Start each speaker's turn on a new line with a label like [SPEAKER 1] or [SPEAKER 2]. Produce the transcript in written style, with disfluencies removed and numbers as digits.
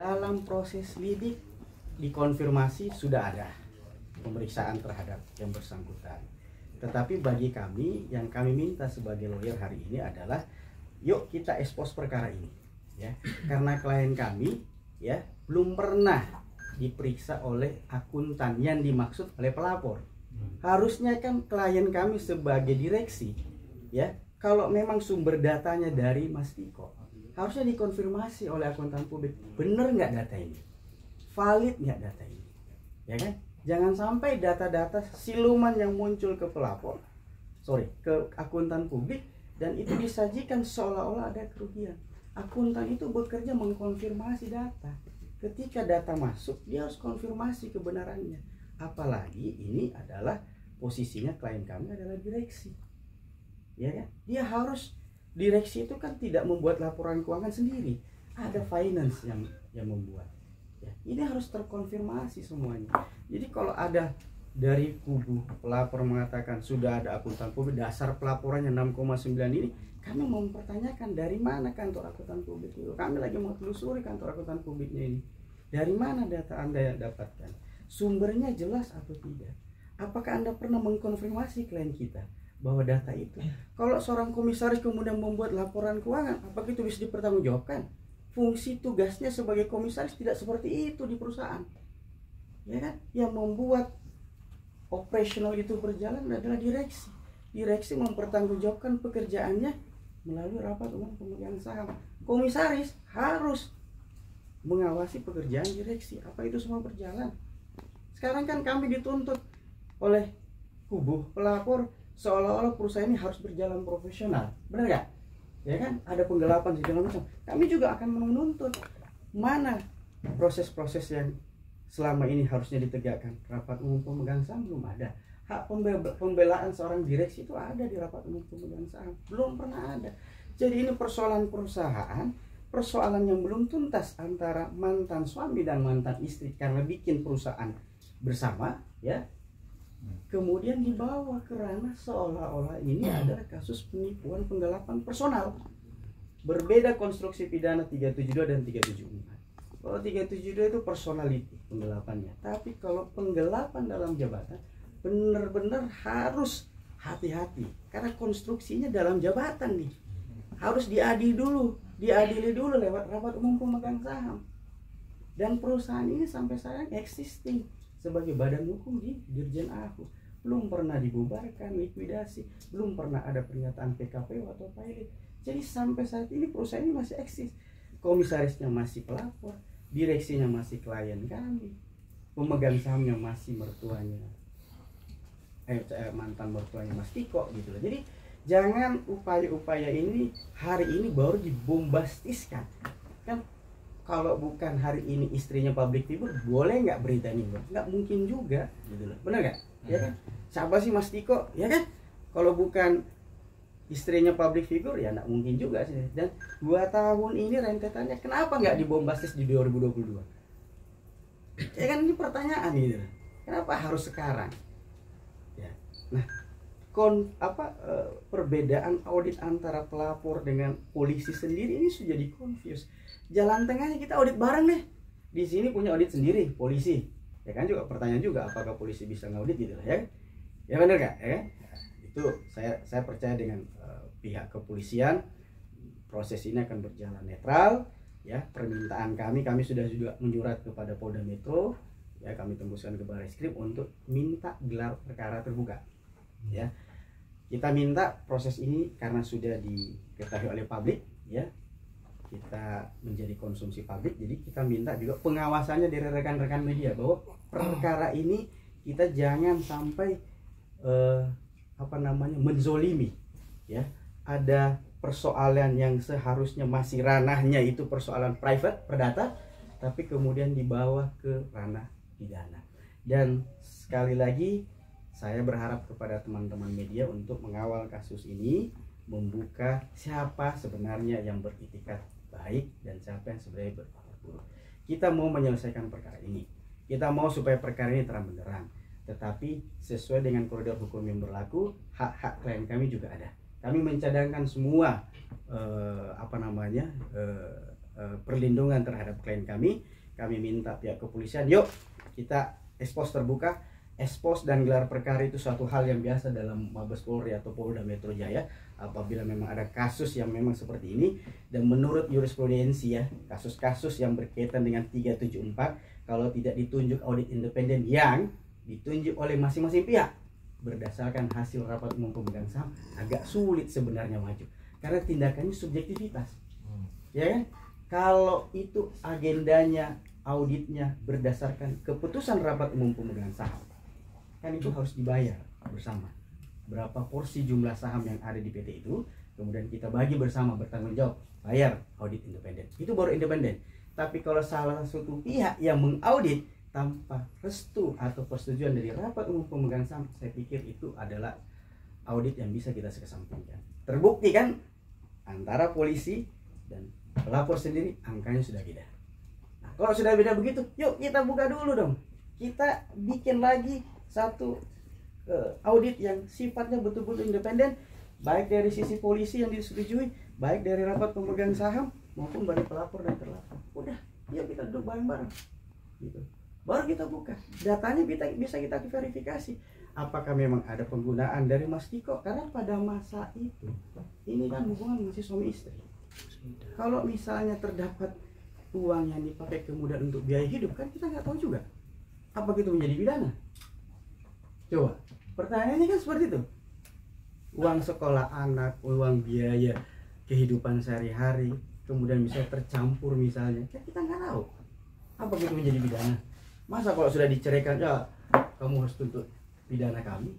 [SPEAKER 1] Dalam proses lidik dikonfirmasi sudah ada pemeriksaan terhadap yang bersangkutan. Tetapi bagi kami, yang kami minta sebagai lawyer hari ini adalah yuk kita ekspos perkara ini, ya. Karena klien kami, ya, belum pernah diperiksa oleh akuntan yang dimaksud oleh pelapor. Harusnya kan klien kami sebagai direksi, ya, kalau memang sumber datanya dari Mas Tiko, harusnya dikonfirmasi oleh akuntan publik, bener nggak data ini, valid nggak data ini, ya kan? Jangan sampai data-data siluman yang muncul ke pelapor, ke akuntan publik, dan itu disajikan seolah-olah ada kerugian. Akuntan itu bekerja mengkonfirmasi data. Ketika data masuk, dia harus konfirmasi kebenarannya. Apalagi ini adalah posisinya klien kami adalah direksi, ya kan? Dia harus, direksi itu kan tidak membuat laporan keuangan sendiri, ada finance yang membuat. Ya, ini harus terkonfirmasi semuanya. Jadi kalau ada dari kubu pelapor mengatakan sudah ada akuntan publik, dasar pelaporannya 6,9 ini, kami mempertanyakan dari mana kantor akuntan publik itu. Kami lagi mau telusuri kantor akuntan publiknya ini. Dari mana data Anda yang dapatkan? Sumbernya jelas atau tidak? Apakah Anda pernah mengkonfirmasi klien kita bahwa data itu? Kalau seorang komisaris kemudian membuat laporan keuangan, apakah itu bisa dipertanggungjawabkan? Fungsi tugasnya sebagai komisaris tidak seperti itu di perusahaan, ya kan? Yang membuat operasional itu berjalan adalah direksi. Direksi mempertanggungjawabkan pekerjaannya melalui rapat umum pemegang saham. Komisaris harus mengawasi pekerjaan direksi, apa itu semua berjalan. Sekarang kan kami dituntut oleh kubu pelapor seolah-olah perusahaan ini harus berjalan profesional, benar nggak? Ya kan, ada penggelapan segala macam. Kami juga akan menuntut mana proses-proses yang selama ini harusnya ditegakkan. Rapat umum pemegang saham belum ada. Hak pembelaan seorang direksi itu ada di rapat umum pemegang saham, belum pernah ada. Jadi ini persoalan perusahaan, persoalan yang belum tuntas antara mantan suami dan mantan istri karena bikin perusahaan bersama, ya. Kemudian dibawa ke ranah seolah-olah ini adalah kasus penipuan penggelapan personal. Berbeda konstruksi pidana 372 dan 374. Kalau 372 itu personality penggelapannya, tapi kalau penggelapan dalam jabatan benar-benar harus hati-hati karena konstruksinya dalam jabatan nih. Harus diadili dulu lewat rapat umum pemegang saham. Dan perusahaan ini sampai sekarang existing sebagai badan hukum di Dirjen AHU, belum pernah dibubarkan, likuidasi, belum pernah ada pernyataan PKPU atau pilot. Jadi sampai saat ini perusahaan ini masih eksis. Komisarisnya masih pelapor, direksinya masih klien kami, pemegang sahamnya masih mertuanya, mantan mertuanya Mas Tiko gitu loh. Jadi jangan upaya-upaya ini hari ini baru dibombastiskan. Kan kalau bukan hari ini istrinya public figure, boleh nggak berita ini? Nggak mungkin juga, gitu loh. Benar nggak? Ya kan? Siapa sih Mas Tiko? Ya kan? Kalau bukan istrinya public figure, ya nggak mungkin juga sih. Dan 2 tahun ini rentetannya, kenapa nggak dibombastis di 2022? Ya kan, ini pertanyaan gitu. Kenapa harus sekarang? Ya. Nah, perbedaan audit antara pelapor dengan polisi sendiri ini sudah jadi confuse. Jalan tengahnya kita audit bareng deh. Di sini punya audit sendiri polisi, ya kan? Juga pertanyaan juga apakah polisi bisa ngaudit gitu lah, ya? Ya benar nggak? Ya? Itu saya percaya dengan pihak kepolisian proses ini akan berjalan netral, ya. Permintaan kami sudah juga menyurat kepada Polda Metro, ya, kami tembuskan ke Barreskrim untuk minta gelar perkara terbuka, ya. Kita minta proses ini karena sudah diketahui oleh publik, ya, kita menjadi konsumsi publik, jadi kita minta juga pengawasannya dari rekan-rekan media bahwa perkara ini kita jangan sampai menzolimi, ya. Ada persoalan yang seharusnya masih ranahnya itu persoalan private, perdata, tapi kemudian dibawa ke ranah pidana. Dan sekali lagi saya berharap kepada teman-teman media untuk mengawal kasus ini, membuka siapa sebenarnya yang beritikat baik dan siapa yang sebenarnya beritikat buruk. Kita mau menyelesaikan perkara ini, kita mau supaya perkara ini terang benderang, tetapi sesuai dengan koridor hukum yang berlaku, hak-hak klien kami juga ada. Kami mencadangkan semua perlindungan terhadap klien kami minta pihak kepolisian, yuk kita ekspos terbuka. Ekspos dan gelar perkara itu suatu hal yang biasa dalam Mabes Polri atau Polda Metro Jaya apabila memang ada kasus yang memang seperti ini. Dan menurut jurisprudensi ya, kasus-kasus yang berkaitan dengan 374 kalau tidak ditunjuk audit independen yang ditunjuk oleh masing-masing pihak berdasarkan hasil rapat umum pemegang saham, agak sulit sebenarnya maju karena tindakannya subjektivitas. Ya kan? Kalau itu agendanya auditnya berdasarkan keputusan rapat umum pemegang saham, kan itu harus dibayar bersama. Berapa porsi jumlah saham yang ada di PT itu, kemudian kita bagi bersama, bertanggung jawab, bayar audit independen. Itu baru independen. Tapi kalau salah satu pihak yang mengaudit tanpa restu atau persetujuan dari rapat umum pemegang saham, saya pikir itu adalah audit yang bisa kita kesampingkan. Terbukti kan antara polisi dan pelapor sendiri angkanya sudah beda. Nah, kalau sudah beda begitu, yuk kita buka dulu dong. Kita bikin lagi satu audit yang sifatnya betul-betul independen, baik dari sisi polisi yang disetujui, baik dari rapat pemegang saham maupun dari pelapor dan terlapor. Udah, yuk kita duduk bareng-bareng gitu. Baru kita buka datanya, bisa kita verifikasi apakah memang ada penggunaan dari Mas Tiko, karena pada masa itu ini kan hubungan masih suami istri. Kalau misalnya terdapat uang yang dipakai kemudian untuk biaya hidup, kan kita nggak tahu juga apa itu menjadi pidana. Coba, pertanyaannya kan seperti itu. Uang sekolah anak, uang biaya kehidupan sehari-hari, kemudian bisa tercampur misalnya, kan kita nggak tahu apa itu menjadi pidana. Masa kalau sudah diceraikan, ya kamu harus tuntut pidana kami?